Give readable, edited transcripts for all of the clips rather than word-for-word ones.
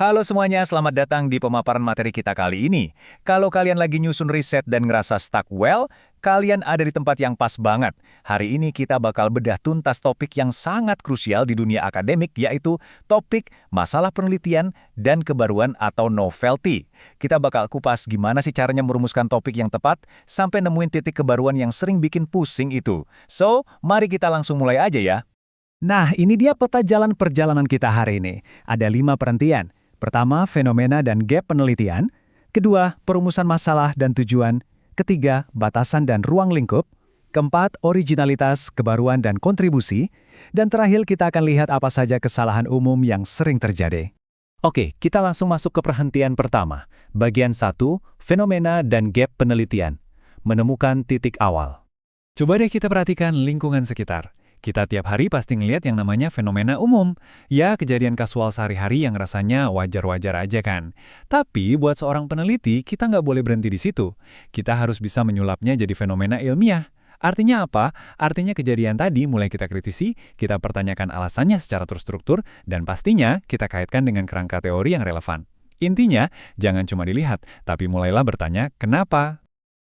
Halo semuanya, selamat datang di pemaparan materi kita kali ini. Kalau kalian lagi nyusun riset dan ngerasa stuck, kalian ada di tempat yang pas banget. Hari ini kita bakal bedah tuntas topik yang sangat krusial di dunia akademik, yaitu topik masalah penelitian dan kebaruan atau novelty. Kita bakal kupas gimana sih caranya merumuskan topik yang tepat sampai nemuin titik kebaruan yang sering bikin pusing itu. So, mari kita langsung mulai aja ya. Nah, ini dia peta jalan perjalanan kita hari ini. Ada 5 perhentian. Pertama, fenomena dan gap penelitian. Kedua, perumusan masalah dan tujuan. Ketiga, batasan dan ruang lingkup. Keempat, originalitas, kebaruan, dan kontribusi. Dan terakhir, kita akan lihat apa saja kesalahan umum yang sering terjadi. Oke, kita langsung masuk ke perhentian pertama. Bagian 1, fenomena dan gap penelitian. Menemukan titik awal. Coba deh kita perhatikan lingkungan sekitar. Kita tiap hari pasti ngeliat yang namanya fenomena umum. Ya, kejadian kasual sehari-hari yang rasanya wajar-wajar aja kan. Tapi buat seorang peneliti, kita nggak boleh berhenti di situ. Kita harus bisa menyulapnya jadi fenomena ilmiah. Artinya apa? Artinya kejadian tadi mulai kita kritisi, kita pertanyakan alasannya secara terstruktur, dan pastinya kita kaitkan dengan kerangka teori yang relevan. Intinya, jangan cuma dilihat, tapi mulailah bertanya, kenapa?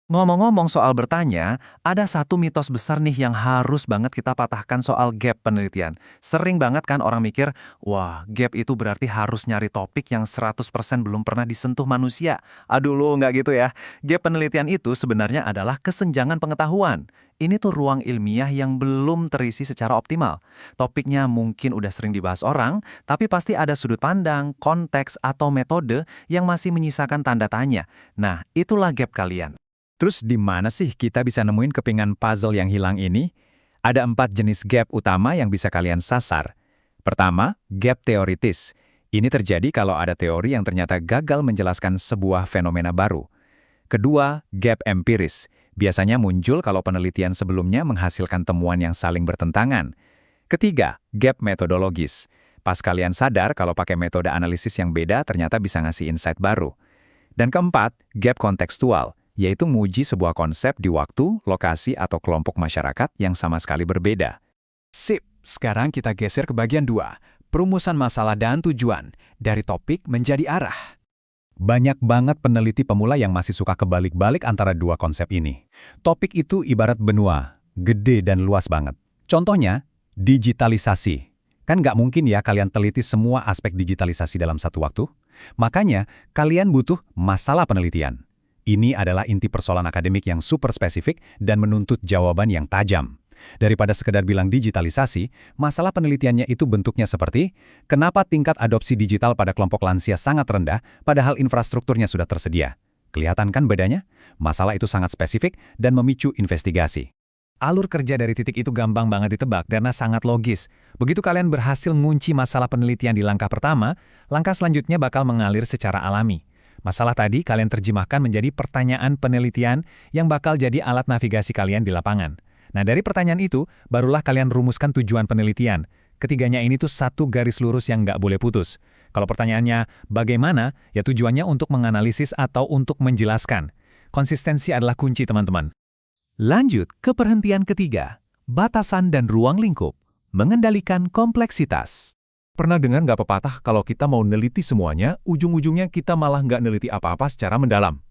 Ngomong-ngomong soal bertanya, ada satu mitos besar nih yang harus banget kita patahkan soal gap penelitian. Sering banget kan orang mikir, wah, gap itu berarti harus nyari topik yang 100% belum pernah disentuh manusia. Aduh lo, nggak gitu ya. Gap penelitian itu sebenarnya adalah kesenjangan pengetahuan. Ini tuh ruang ilmiah yang belum terisi secara optimal. Topiknya mungkin udah sering dibahas orang, tapi pasti ada sudut pandang, konteks, atau metode yang masih menyisakan tanda tanya. Nah, itulah gap kalian. Terus di mana sih kita bisa nemuin kepingan puzzle yang hilang ini? Ada 4 jenis gap utama yang bisa kalian sasar. Pertama, gap teoritis. Ini terjadi kalau ada teori yang ternyata gagal menjelaskan sebuah fenomena baru. Kedua, gap empiris. Biasanya muncul kalau penelitian sebelumnya menghasilkan temuan yang saling bertentangan. Ketiga, gap metodologis. Pas kalian sadar kalau pakai metode analisis yang beda ternyata bisa ngasih insight baru. Dan keempat, gap kontekstual, yaitu menguji sebuah konsep di waktu, lokasi, atau kelompok masyarakat yang sama sekali berbeda. Sip, sekarang kita geser ke bagian 2, perumusan masalah dan tujuan, dari topik menjadi arah. Banyak banget peneliti pemula yang masih suka kebalik-balik antara dua konsep ini. Topik itu ibarat benua, gede dan luas banget. Contohnya, digitalisasi. Kan nggak mungkin ya kalian teliti semua aspek digitalisasi dalam satu waktu? Makanya, kalian butuh masalah penelitian. Ini adalah inti persoalan akademik yang super spesifik dan menuntut jawaban yang tajam. Daripada sekedar bilang digitalisasi, masalah penelitiannya itu bentuknya seperti, kenapa tingkat adopsi digital pada kelompok lansia sangat rendah, padahal infrastrukturnya sudah tersedia? Kelihatan kan bedanya? Masalah itu sangat spesifik dan memicu investigasi. Alur kerja dari titik itu gampang banget ditebak karena sangat logis. Begitu kalian berhasil ngunci masalah penelitian di langkah pertama, langkah selanjutnya bakal mengalir secara alami. Masalah tadi kalian terjemahkan menjadi pertanyaan penelitian yang bakal jadi alat navigasi kalian di lapangan. Nah, dari pertanyaan itu, barulah kalian rumuskan tujuan penelitian. Ketiganya ini tuh satu garis lurus yang nggak boleh putus. Kalau pertanyaannya bagaimana, ya tujuannya untuk menganalisis atau untuk menjelaskan. Konsistensi adalah kunci, teman-teman. Lanjut ke perhentian ketiga, batasan dan ruang lingkup, mengendalikan kompleksitas. Pernah dengar nggak pepatah kalau kita mau neliti semuanya, ujung-ujungnya kita malah nggak neliti apa-apa secara mendalam.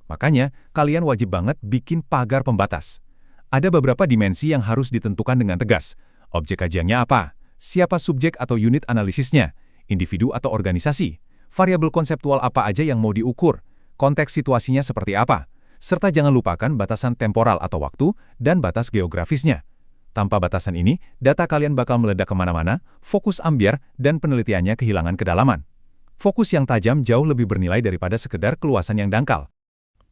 Makanya, kalian wajib banget bikin pagar pembatas. Ada beberapa dimensi yang harus ditentukan dengan tegas. Objek kajiannya apa? Siapa subjek atau unit analisisnya? Individu atau organisasi? Variabel konseptual apa aja yang mau diukur? Konteks situasinya seperti apa? Serta jangan lupakan batasan temporal atau waktu dan batas geografisnya. Tanpa batasan ini, data kalian bakal meledak kemana-mana, fokus ambyar, dan penelitiannya kehilangan kedalaman. Fokus yang tajam jauh lebih bernilai daripada sekedar keluasan yang dangkal.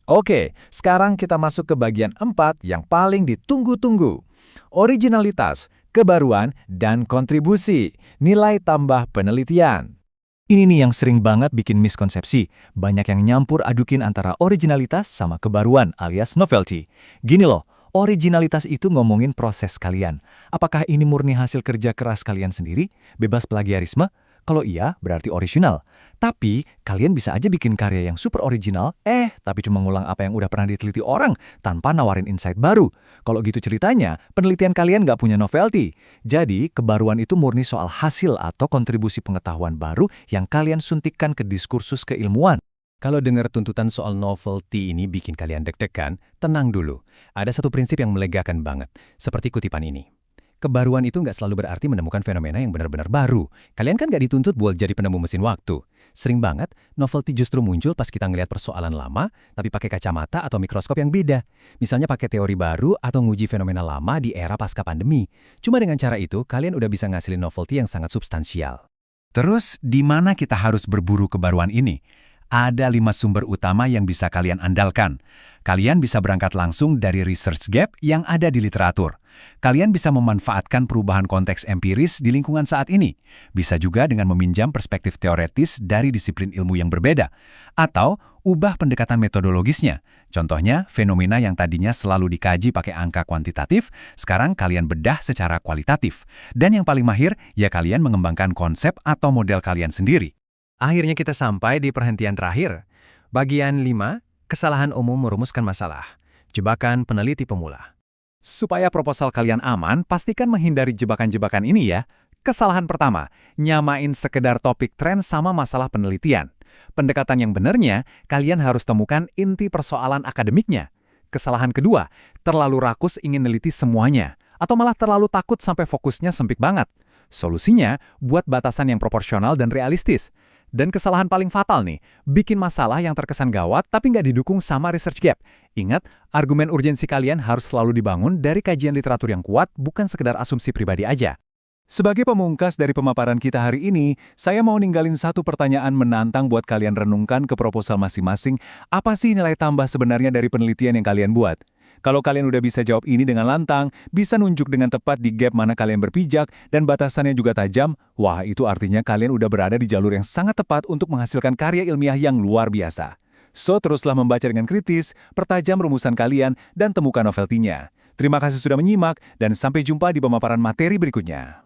Oke, sekarang kita masuk ke bagian 4 yang paling ditunggu-tunggu. Originalitas, kebaruan, dan kontribusi, nilai tambah penelitian. Ini nih yang sering banget bikin miskonsepsi. Banyak yang nyampur adukin antara originalitas sama kebaruan alias novelty. Gini loh, originalitas itu ngomongin proses kalian. Apakah ini murni hasil kerja keras kalian sendiri, bebas plagiarisme? Kalau iya, berarti original. Tapi, kalian bisa aja bikin karya yang super original, tapi cuma ngulang apa yang udah pernah diteliti orang, tanpa nawarin insight baru. Kalau gitu ceritanya, penelitian kalian nggak punya novelty. Jadi, kebaruan itu murni soal hasil atau kontribusi pengetahuan baru yang kalian suntikkan ke diskursus keilmuan. Kalau dengar tuntutan soal novelty ini bikin kalian deg-degan, tenang dulu. Ada satu prinsip yang melegakan banget, seperti kutipan ini. Kebaruan itu nggak selalu berarti menemukan fenomena yang benar-benar baru. Kalian kan nggak dituntut buat jadi penemu mesin waktu. Sering banget, novelty justru muncul pas kita ngelihat persoalan lama, tapi pakai kacamata atau mikroskop yang beda. Misalnya pakai teori baru atau nguji fenomena lama di era pasca pandemi. Cuma dengan cara itu, kalian udah bisa ngasilin novelty yang sangat substansial. Terus, di mana kita harus berburu kebaruan ini? Ada 5 sumber utama yang bisa kalian andalkan. Kalian bisa berangkat langsung dari research gap yang ada di literatur. Kalian bisa memanfaatkan perubahan konteks empiris di lingkungan saat ini. Bisa juga dengan meminjam perspektif teoretis dari disiplin ilmu yang berbeda. Atau ubah pendekatan metodologisnya. Contohnya, fenomena yang tadinya selalu dikaji pakai angka kuantitatif, sekarang kalian bedah secara kualitatif. Dan yang paling mahir, ya kalian mengembangkan konsep atau model kalian sendiri. Akhirnya kita sampai di perhentian terakhir. Bagian 5, kesalahan umum merumuskan masalah. Jebakan peneliti pemula. Supaya proposal kalian aman, pastikan menghindari jebakan-jebakan ini ya. Kesalahan pertama, nyamain sekedar topik tren sama masalah penelitian. Pendekatan yang benarnya, kalian harus temukan inti persoalan akademiknya. Kesalahan kedua, terlalu rakus ingin neliti semuanya. Atau malah terlalu takut sampai fokusnya sempit banget. Solusinya, buat batasan yang proporsional dan realistis. Dan kesalahan paling fatal nih, bikin masalah yang terkesan gawat tapi nggak didukung sama research gap. Ingat, argumen urgensi kalian harus selalu dibangun dari kajian literatur yang kuat, bukan sekedar asumsi pribadi aja. Sebagai pemungkas dari pemaparan kita hari ini, saya mau ninggalin satu pertanyaan menantang buat kalian renungkan ke proposal masing-masing. Apa sih nilai tambah sebenarnya dari penelitian yang kalian buat? Kalau kalian udah bisa jawab ini dengan lantang, bisa nunjuk dengan tepat di gap mana kalian berpijak, dan batasannya juga tajam, wah itu artinya kalian udah berada di jalur yang sangat tepat untuk menghasilkan karya ilmiah yang luar biasa. So, teruslah membaca dengan kritis, pertajam rumusan kalian, dan temukan novelty-nya. Terima kasih sudah menyimak, dan sampai jumpa di pemaparan materi berikutnya.